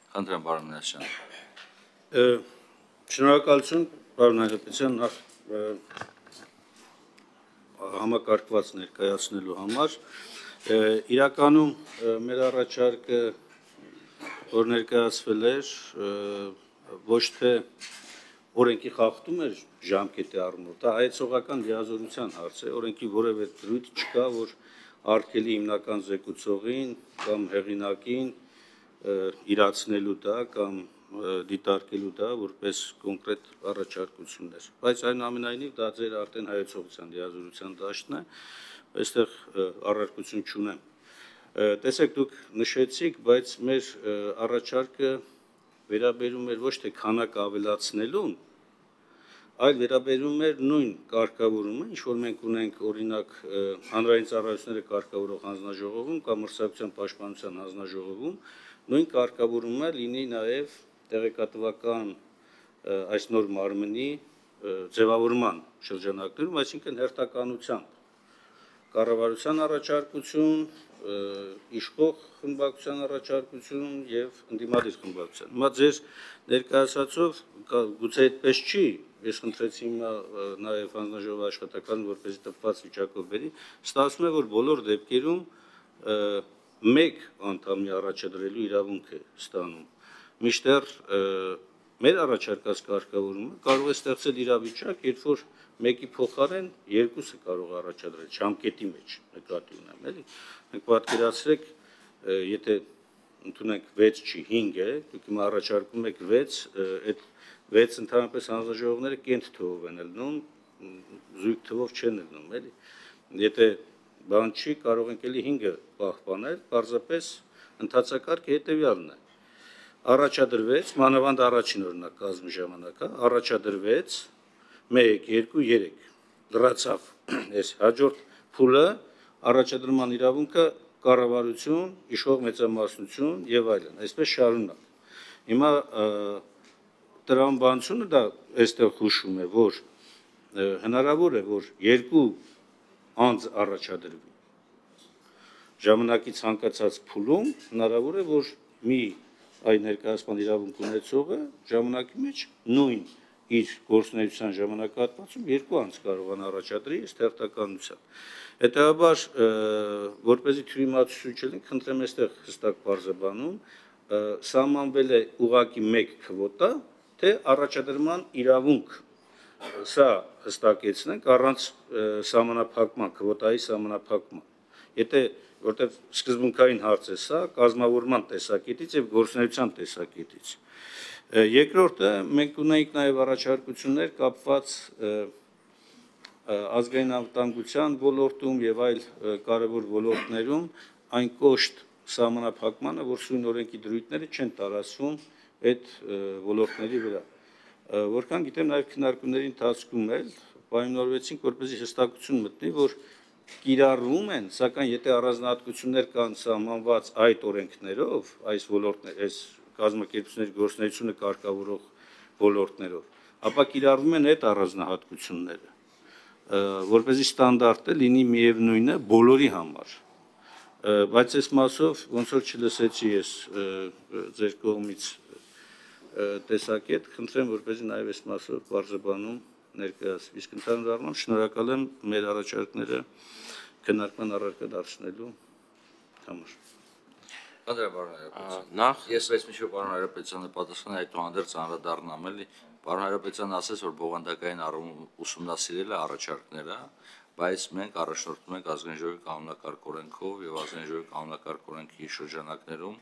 Խնդրեմ, պարոն Մինասյան։ Շնորհակալություն, պարոն Հայրապետյան, նախ համակարգված ներկայացնելու համար։ Իրականում մեր առաջարկը, որ ներկայացվել էր, ոչ թե օրենքի խախտում էր ժամկետի առումով, դա հայեցողական լիազորության հարց է, օրենքի որևէ դրույթ չկա, որ արգելի հիմնական զեկուցողին կամ հեղինակին իրացնելու դա կամ դիտարկելու դա որպես կոնկրետ առաջարկություններ, բայց այնուամենայնիվ դա ձեր արդեն հայեցողության լիազորության դաշտն է, այստեղ առարկություն չունեմ։ Տեսեք, դուք նշեցիք, բայց մեր առաջարկը վերաբերում էր ոչ թե քանակ ավելացնելուն, այլ վերաբերում էր նույն կարգավորումը, ինչ որ մենք ունենք օրինակ հանրային ծառայությունները կարգավորող հանձնաժողովում կամ մրցակցության պաշտպանության հանձնաժողովում, նույն կարգավորումը լինի նաև տեղեկատվական այս նոր մարմնի ձևավորման շրջանակներում, այսինքն հերթականությամբ կառավարության առաջարկություն, իշխող խմբակցության առաջարկություն եւ ընդդիմադիր խմբակցության։ Հիմա ձեր ներկայացածով գուցե այդպես չի, ես խնդրեցի հիմա նաեւ հանձնաժողովի աշխատականը, որպեսզի տպված վիճակով բերի, ստացվում է, որ բոլոր դեպքերում մեկ անդամի առաջադրելու իրավունք է ստանում։ Մինչդեռ մեր առաջարկած կարգավորումը կարող է ստեղծել իրավիճակ, երբ որ մեկի փոխարեն երկուսը կարող է առաջադրել ժամկետի մեջ նկատի ունեմ, էլի։ Մենք պատկերացրեք, եթե ընդունենք 6 չի 5 է, դուք հիմա առաջարկում եք 6, այդ 6 ընդհանրապես հանձնաժողովները կենտ թվով են ելնում, զույգ թվով չեն ելնում, էլի։ Եթե բան չի, կարող ենք էլի 5-ը պահպանել, պարզապես ընթացակարգը հետևյալն է։ Առաջադրվեց, մանավանդ առաջին օրինակ կազմի ժամանակ, առաջադրվեց 1, 2, 3 դրացավ, այս հաջորդ փուլը առաջադրման իրավունքը կառավարություն, իշխող մեծամասնություն եւ այլն, այսպես շարունակ։ Հիմա տրամաբանությունը դա այստեղ հուշում է, որ հնարավոր է, որ երկու անձ առաջադրվի։ Ժամանակի ցանկացած փուլում հնարավոր է, որ մի այ ներկայացման իրավունք ունեցողը ժամանակի մեջ նույն իր գործունեության ժամանակահատվածում երկու անձ կարողան առաջադրի ըստ հերթականության։ Հետևաբար, որպեսզի թյուրիմացություն չլինի, խնդրեմ այստեղ հստակ բարձրաբանում, սահմանվել է ուղղակի մեկ քվոտա, թե առաջադրման իրավունք, սա հստակեցնենք առանց սահմանափակման, քվոտայի սահմանափակման։ Եթե որտեղ սկզբունքային հարց է սա, կազմավորման տեսակետից եւ գործունեության տեսակետից։ Երկրորդը մենք ունենք նաև առաջարկություններ կապված ազգային անվտանգության ոլորտում եւ այլ կարևոր ոլորտներում այն կոշտ սահմանափակմանը, որ սույն օրենքի դրույթները չեն տարածվում այդ ոլորտների վրա։ Որքան գիտեմ, նաև քննարկումների ընթացքում էլ պայմանավորվեցինք, որպեսզի հստակություն մտնի, որ կիրառվում են, սակայն եթե առանձնահատկություններ կան սահմանված այդ օրենքներով, այս ոլորտներ, այս կազմակերպությունների գործունեությունը կարգավորող ոլորտներով, ապա կիրառվում են այդ առանձնահատկությունները, որպեսզի ստանդարտը լինի միևնույնը բոլորի համար։ Բայց այս մասով ոնց որ չլսեցի ես ձեր կողմից տեսակետ, խնդրեմ, որպեսզի նաև այս մասով բարձրաբանում ներկայացվի։ Իսկ ընդհանուր առմամբ շնորհակալ եմ մեր առաջարկները քննարկման առարկա դարձնելու համար։ Խնդրեմ, պարոն Հայրապետյան։ Ես վերջին պարոն Հայրապետյանը պատասխանը այդուհանդերձ անդրադառնամ էլի։ Պարոն Հայրապետյանն ասեց, որ բովանդակային առումով ուսումնասիրել է առաջարկները, բայց մենք առաջնորդվում ենք ազգային ժողովի կանոնակարգ օրենքով եւ ազգային ժողովի կանոնակարգ օրենքի շրջանակներում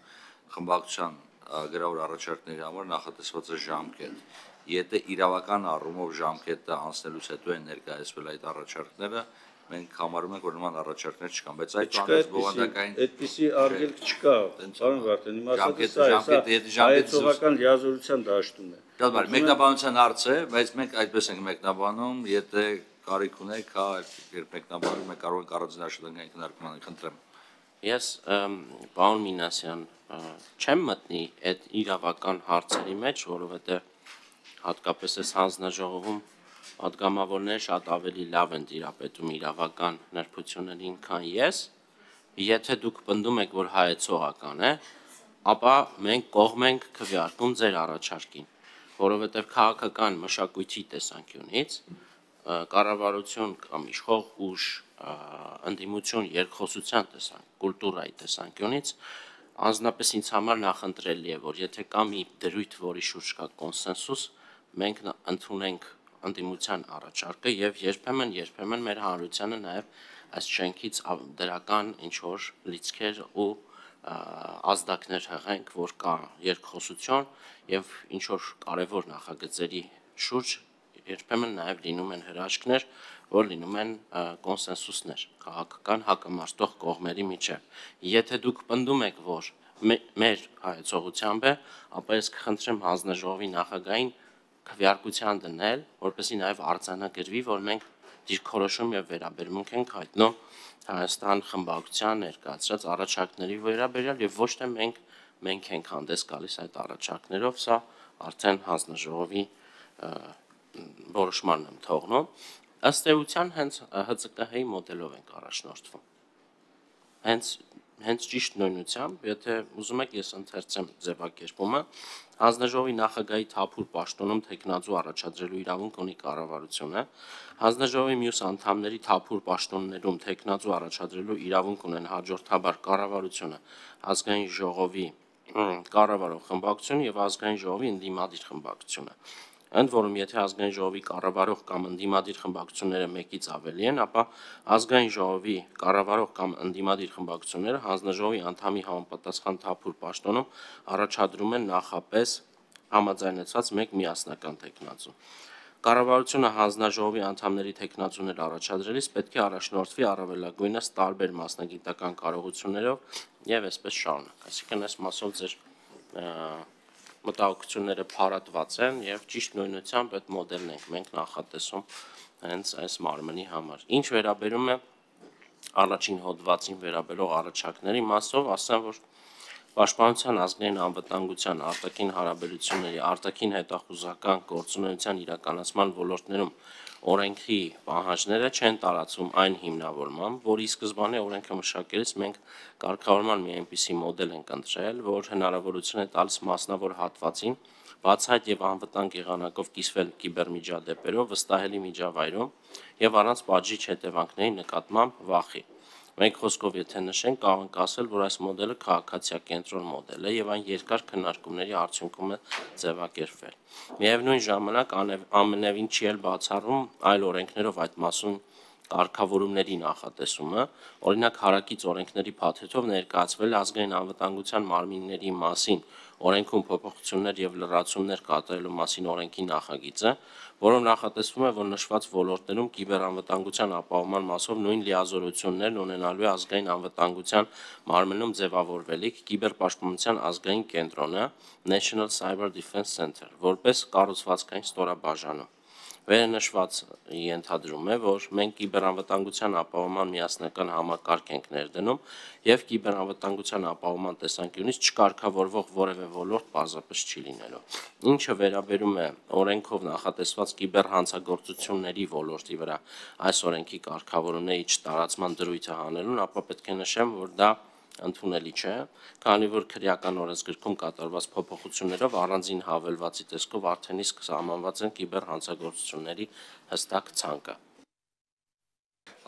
խմբակցության գրավոր առաջարկների համար նախատեսված է ժամկետ։ Եթե իրավական առումով ժամկետը անցնելուց հետո են ներկայացվել այդ առաջարկները, մենք համարում ենք, որ նման առաջարկներ չկան, բայց այդ բանից բովանդակային այդպիսի արգելք չկա, պարոն Վարդան, իմ ասածը սա հայեցողական լիազորության դաշտում է։ Դե մեկնաբանության հարց է, բայց մենք այդպես ենք մեկնաբանում, եթե կարիք ունեք, հա, երբ մեկնաբանում եք, կարող ենք առանձին աշխատանքային քննարկման խնդրեմ։ Ես պարոն Մինասյան չեմ մտնի այդ իրավական հարցերի մեջ, որովհետև հատկապես այս հանձնաժողովում պատգամավորները շատ ավելի լավ են տիրապետում իրավական նրբություններին, քան ես, եթե դուք պնդում եք, որ հայեցողական է, ապա մենք կողմ ենք քվեարկում ձեր առաջարկին, որովհետև քաղաքական մշակույթի տեսանկյունից կառավարություն կամ իշխող ուժ ընդդիմություն երկխոսության կուլտուրայի տեսանկյունից անձնապես ինձ համար նախընտրելի է, որ եթե կա մի դրույթ, որի շուրջ կա կոնսենսուս, մենք ընդունենք ընդդիմության առաջարկը եւ երբեմն մեր հանրությանը նաեւ այս շենքից դրական ինչ որ լիցքեր ու ազդակներ հղենք, որ կա երկխոսություն եւ ինչ որ կարեւոր նախագծերի շուրջ երբեմն նաեւ լինում են հրաշքներ, որ լինում են կոնսենսուսներ քաղաքական հակամարտող կողմերի միջև։ Եթե դուք պնդում եք, որ մեր հայեցողությամբ է, ապա ես կխնդրեմ հանձնաժողովի նախագահին քվեարկության դնել, որպեսզի նաեւ արձանագրվի, որ մենք դիրքորոշում եւ վերաբերմունք ենք հայտնում Հայաստան խմբակցության ներկայացրած առաջարկների վերաբերյալ եւ ոչ թե մենք ենք հանդես գալիս այդ առաջարկներով, սա արդեն հանձնաժողովի որոշմանն եմ թողնում։ Ըստ էության հենց ՀՑԿՀ-ի մոդելով ենք առաջնորդվում։ Հենց ճիշտ նույնությամբ, եթե ուզում եք ես ընթերցեմ ձևակերպումը, հանձնաժողովի նախագահի թափուր պաշտոնում թեկնածու առաջադրելու իրավունք ունի կառավարությունը, հանձնաժողովի մյուս անդամների թափուր պաշտոններում թեկնածու առաջադրելու իրավունք ունեն հաջորդաբար կառավարությունը, ազգային ժողովի կառավարող խմբակցությունը եւ ազգային ժողովի ընդդիմադիր խմբակցությունը։ Ընդ որում, եթե ազգային ժողովի կառավարող կամ ընդդիմադիր խմբակցությունները մեկից ավելի են, ապա ազգային ժողովի կառավարող կամ ընդդիմադիր խմբակցությունները հանձնաժողովի անդամի համապատասխան թափուր պաշտոնում առաջադրում են նախապես համաձայնեցված մեկ միասնական թեկնածու։ Կառավարությունը հանձնաժողովի անդամների թեկնածուներ առաջադրելիս պետք է առաջնորդվի առավելագույնս տարբեր մասնագիտական կարողություններով եւ այսպես շարունակ։ Այսինքն այս մասով ձեր մտահոգությունները փարատված են եւ ճիշտ նույնությամբ այդ մոդելն ենք մենք նախատեսում հենց այս մարմնի համար։ Ինչ վերաբերում է առաջին հոդվածին վերաբերող առաջարկների մասով, ասեմ, որ Պաշտպանության ազգային անվտանգության արտաքին հարաբերությունների արտաքին հետախուզական գործունեության իրականացման ոլորտներում օրենքի պահանջները չեն տարածվում այն հիմնավորմամբ, որի սկզբանե օրենքը մշակելիս մենք կարգավորման մի այնպիսի մոդել ենք ընտրել, որ հնարավորություն է տալիս մասնավոր հատվածին բացահայտ եւ անվտանգ եղանակով կիսվել կիբերմիջադեպերով վստահելի միջավայրում եւ առանց պատժիչ հետևանքների նկատմամբ վախի։ Մենք խոսքով եթե նշենք, կարող ենք ասել, որ այս մոդելը քաղաքացիակենտրոն մոդել է եւ այն երկար քննարկումների արդյունքում է ձևակերպվել։ Միևնույն ժամանակ ամենևին չի էլ բացառում այլ օրենքներով այդ մասում կարգավորումների նախատեսումը, օրինակ հարակից օրենքների փաթեթով ներկայացվել ազգային անվտանգության մարմինների մասին օրենքում փոփոխություններ եւ լրացումներ կատարելու մասին օրենքի նախագիծը, որով նախատեսվում է, որ նշված ոլորտներում կիբերանվտանգության ապահովման մասով նույն լիազորություններն ունենալու է ազգային անվտանգության մարմնում ձևավորվելիք կիբերպաշտպանության ազգային կենտրոնը National Cyber Defense Center, որպես կառուցվածքային ստորաբաժանում։ Վերնշված ենթադրում է, որ մենք կիբերանվտանգության ապահովման միասնական համակարգ ենք ներդնում եւ կիբերանվտանգության ապահովման տեսանկյունից չկարգավորվող որևէ ոլորտ պարզապես չի լինելու։ Ինչը վերաբերում է օրենքով նախատեսված կիբերհանցագործությունների ոլորտի վրա այս օրենքի կարգավորումների չտարածման դրույթը հանելուն, ապա պետք է նշեմ, որ դա ընդունելի չէ, քանի որ քրեական օրենսգրքում կատարված փոփոխություններով առանձին հավելվածի տեսքով արդեն իսկ սահմանված են կիբերհանցագործությունների հստակ ցանկը։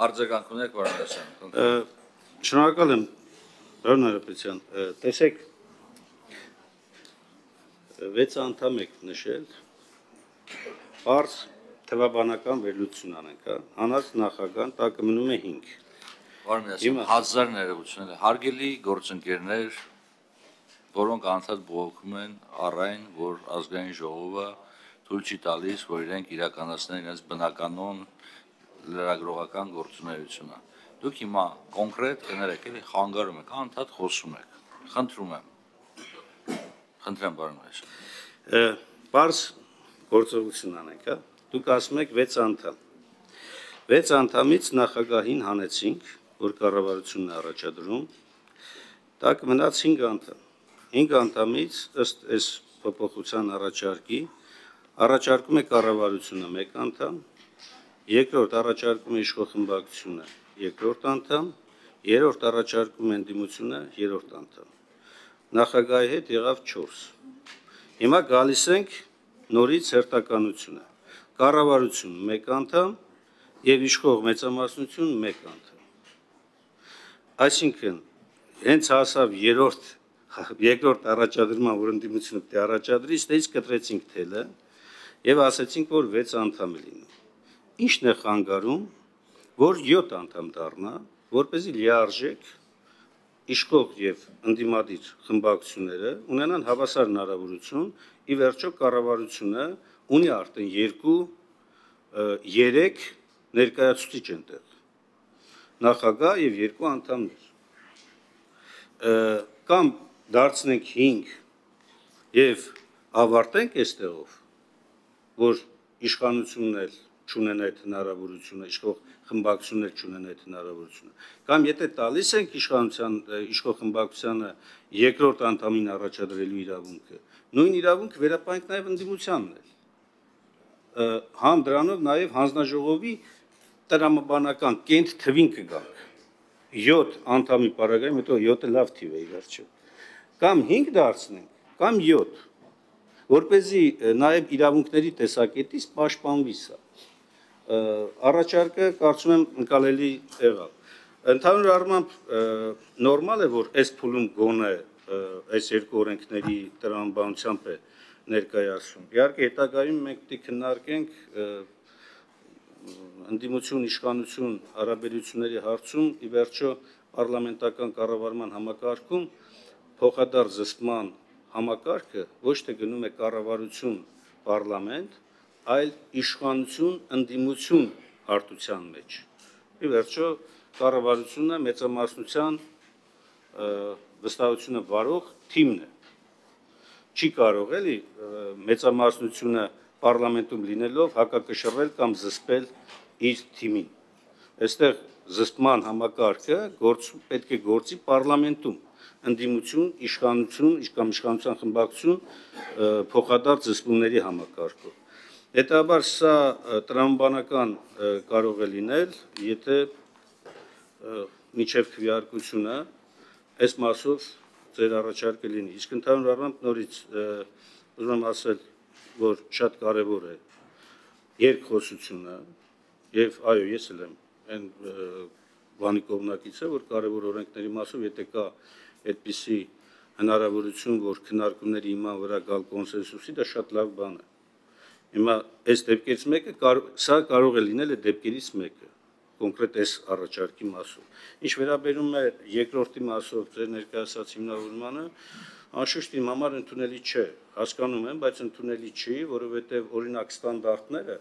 Արձագանք ունեք, պարոն Ասյան։ Շնորհակալ եմ, պարոն Հարապետյան։ Տեսեք, 6 անդամ եք նշել, բարձ թվաբանական վերլուծություն անենք, հանած նախագահան տակը մնում է 5։ Պարոն Ասյան, հազար ներողություն, հարգելի գործընկերներ, որոնք անդադ բողոքում են առայն, որ ազգային ժողովը թույլ չի տալիս, որ իրենք իրականացնեն իրենց բնականոն լրագրողական գործունեությունը։ Դուք հիմա կոնկրետ կներեք, էլի խանգարում եք, անդադ խոսում եք։ Խնդրում եմ։ Խնդրեմ, պարոն Ասյան։ Բարձ գործողություն անենք, դուք ասում եք 6 անդամ։ 6 անդամից նախագահին հանեցինք, որ կառավարությունն է առաջադրում, տակ մնաց 5 անդամ։ 5 անդամից ըստ այս փոփոխության առաջարկի առաջարկում է կառավարությունը 1 անդամ, երկրորդ առաջարկում է իշխող խմբակցությունը 2-րդ անդամ, երրորդ առաջարկում է ընդդիմությունը 3-րդ անդամ։ նախագահի հետ եղավ 4։ Հիմա գալիս ենք նորից հերթականությունը։ Կառավարություն 1 անդամ եւ իշխող մեծամասնություն 1 անդամ։ Այսինքն հենց հասավ երկրորդ առաջադրման, որ ընդդիմությունը պետք է առաջադրի, ստեից կտրեցինք թելը եւ ասացինք, որ 6 անդամ է լինում։ Ինչն է խանգարում, որ 7 անդամ դառնա, որպեսզի լիարժեք իշխող եւ ընդդիմադիր խմբակցությունները ունենան հավասար հնարավորություն, ի վերջո կառավարությունը ունի արդեն 2-3 ներկայացուցիչ այնտեղ, նախագահ եւ 2 անդամներ, կամ դարձնենք 5 եւ ավարտենք այստեղով, որ իշխանությունն էլ չունեն այդ հնարավորությունը, իշխող խմբակցություններ չունեն այդ հնարավորությունը, կամ եթե տալիս ենք իշխող խմբակցությանը երկրորդ անդամին առաջադրելու իրավունքը, նույն իրավունքը վերապահենք նաեւ ընդդիմությանն էլ, համ դրանով նաեւ հանձնաժողովի տրամաբանական կենտ թվին կգանք, 7 անդամի պարագայում, հետո 7-ը լավ թիվ է ի վերջո, կամ 5 դարձնենք, կամ 7, որպեսզի նաեւ իրավունքների տեսակետից պաշտպանվի սա։ Առաջարկը կարծում եմ ընկալելի եղավ։ Ընդհանուր առմամբ նորմալ է, որ այս փուլում գոնե այս երկու օրենքների տրամաբանությամբ է ներկայացում։ Իհարկե հետագայում մենք պետք է քննարկենք ընդդիմություն իշխանություն հարաբերությունների հարցում ի վերջո պարլամենտական կառավարման համակարգում փոխադարձ զսպման համակարգը ոչ թե գնում է կառավարություն պարլամենտ, այլ իշխանություն ընդդիմություն հարթության մեջ։ Ի վերջո կառավարությունը մեծամասնության վստահությունը վարող թիմն է։ Չի կարող էլի մեծամասնությունը պարլամենտում լինելով հակակշռել կամ զսպել իր թիմին։ Այստեղ զսպման համակարգը պետք է գործի պարլամենտում, ընդդիմություն, իշխանություն կամ իշխանության խմբակցություն փոխադարձ զսպումների համակարգով։ Հետաբար սա տրամաբանական կարող է լինել, եթե միջև քվեարկությունը այս մասով ձեր առաջարկը լինի։ Իսկ ընդհանուր առմամբ նորից ուզում եմ ասել, որ շատ կարևոր է երկխոսությունը եւ այո, ես էլ եմ այն բանի կողմնակիցը, որ կարևոր օրենքների մասով, եթե կա այդպիսի հնարավորություն, որ քննարկումների իման վրա գալ կոնսենսուսի, դա շատ լավ բան է։ Հիմա այս դեպքերից մեկը սա կարող է լինել այդ դեպքերից մեկը, կոնկրետ այս առաջարկի մասով։ Ինչ վերաբերում է երկրորդի մասով ձեր ներկայացած հիմնավորմանը, անշուշտ իմ համար ընդունելի չէ, հասկանում եմ, բայց ընդունելի չի, որովհետև օրինակ ստանդարտները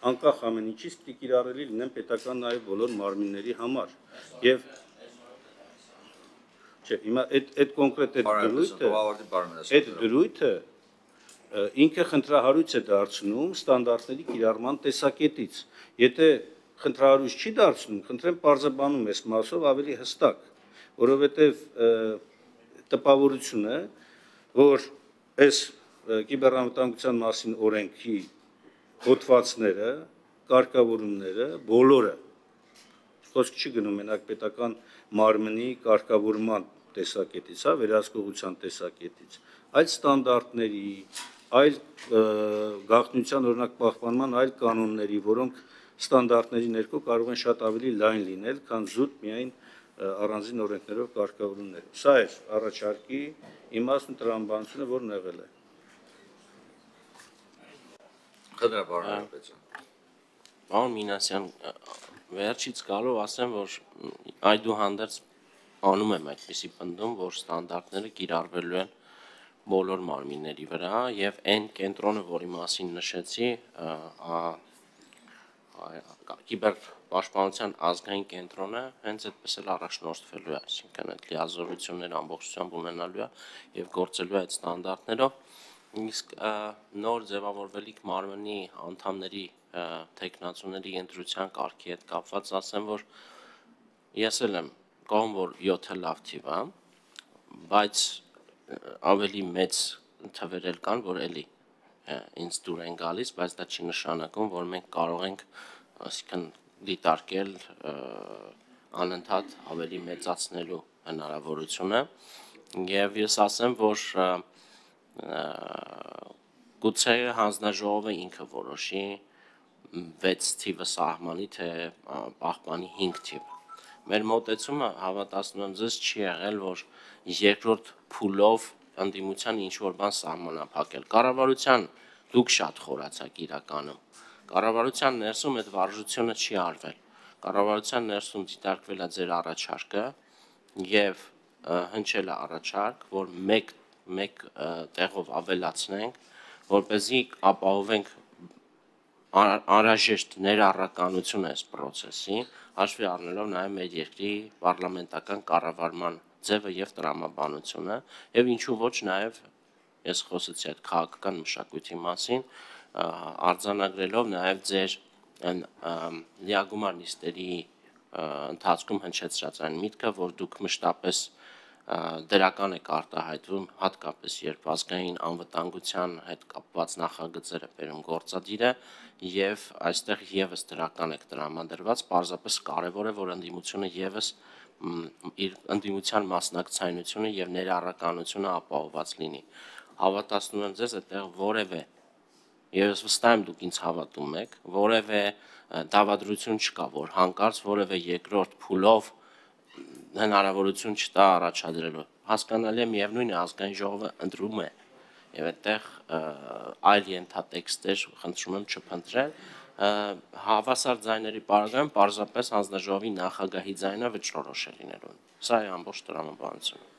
անկախ ամեն ինչից պետք է կիրառելի լինեն պետական նաև բոլոր մարմինների համար։ Եվ չէ, հիմա այդ կոնկրետ այդ դրույթը ինքը խնդրահարույց է դարձնում ստանդարտների կիրառման տեսակետից։ Եթե խնդրահարույց չի դարձնում, խնդրեմ պարզաբանում այս մասով ավելի հստակ, որովհետև տպավորությունը, որ այս կիբեռանվտանգության մասին օրենքի հոդվածները, կարգավորումները, բոլորը խոսք չի գնում մենակ պետական մարմնի կարգավորման տեսակետից, վերահսկողության տեսակետից, այլ ստանդարտների, այլ գաղտնիության օրինակ պահպանման այլ կանոնների, որոնք ստանդարտների ներքո կարող են շատ ավելի լայն լինել, քան զուտ միայն առանձին օրենքներով կարգավորումներ։ Սա է առաջարկի իմաստն ու տրամաբանությունը, որն եղել է։ Խնդրեմ, պարոն Հայրապետյան։ Պարոն Մինասյան, վերջից գալով ասեմ, որ այդուհանդերձ անում եմ այդպիսի պնդում, որ ստանդարտները կիրառվելու են բոլոր մարմինների վրա եւ այն կենտրոնը, որի մասին նշեցի, կիբերպաշտպանության ազգային կենտրոնը հենց այդպես էլ առաջնորդվելու է, այսինքն այդ լիազորությունները ամբողջությամբ ունենալու է եւ գործելու է այդ ստանդարտներով, իսկ նոր ձևավորվելիք մարմնի անդամների տեխնացուների ընտրության կարգի հետ կապված ասեմ, որ ես էլ եմ կողմ, որ 7-ը լավ թիվ է, բայց ավելի մեծ թվեր էլ կան, որ էլի ինձ դուր են գալիս, բայց դա չի նշանակում, որ մենք կարող ենք այսինքն դիտարկել անընդհատ ավելի մեծացնելու հնարավորությունը Եվ ես ասեմ, որ գուցե հանձնաժողովը ինքը որոշի 6 թիվը սահմանի, թե պահպանի 5 թիվը։ Մեր մոտեցումը հավատացնում եմ ձեզ չի եղել, որ երկրորդ փուլով ընդդիմության ինչ-որ բան սահմանափակել։ Կառավարության դուք շատ խորացաք իրականում։ Կառավարության ներսում այդ վարժությունը չի արվել։ Կառավարության ներսում դիտարկվել է ձեր առաջարկը եւ հնչել է առաջարկ, որ մեկ տեղով ավելացնենք, որպեսզի ապահովենք անհրաժեշտ ներառականություն այս process-ին, հաշվի առնելով նաև մեր երկրի պարլամենտական կառավարման ձևը եւ տրամաբանությունը, եւ ինչու ոչ նաև ես խոսեցի այդ քաղաքական մշակույթի մասին, արձանագրելով նաև ձեր լիագումար նիստերի ընթացքում հնչեցրած այն միտքը, որ դուք մշտապես դրական եք արտահայտվում, հատկապես երբ ազգային անվտանգության հետ կապված նախագծերը բերում գործադիրը եւ այստեղ եւս դրական եք տրամադրված, պարզապես կարեւոր է, որ ընդդիմությունը եւս իր ընդդիմության մասնակցայնությունը եւ ներառականությունը ապահովված լինի։ Հավատացնում եմ ձեզ, այդտեղ որևէ եւ ես վստահ եմ դուք ինձ հավատում եք, որևէ դավադրություն չկա, որ հանկարծ որևէ երկրորդ փուլով հնարավորություն չտա առաջադրելու։ Հասկանալի է, միևնույն է, ազգային ժողովը ընտրում է եւ այդտեղ այլ ենթատեքստեր խնդրում եմ չփնտրել, հավասար ձայների պարագայում պարզապես հանձնաժողովի նախագահի ձայնը վճռորոշ է լինելու։ Սա է ամբողջ տրամաբանությունը։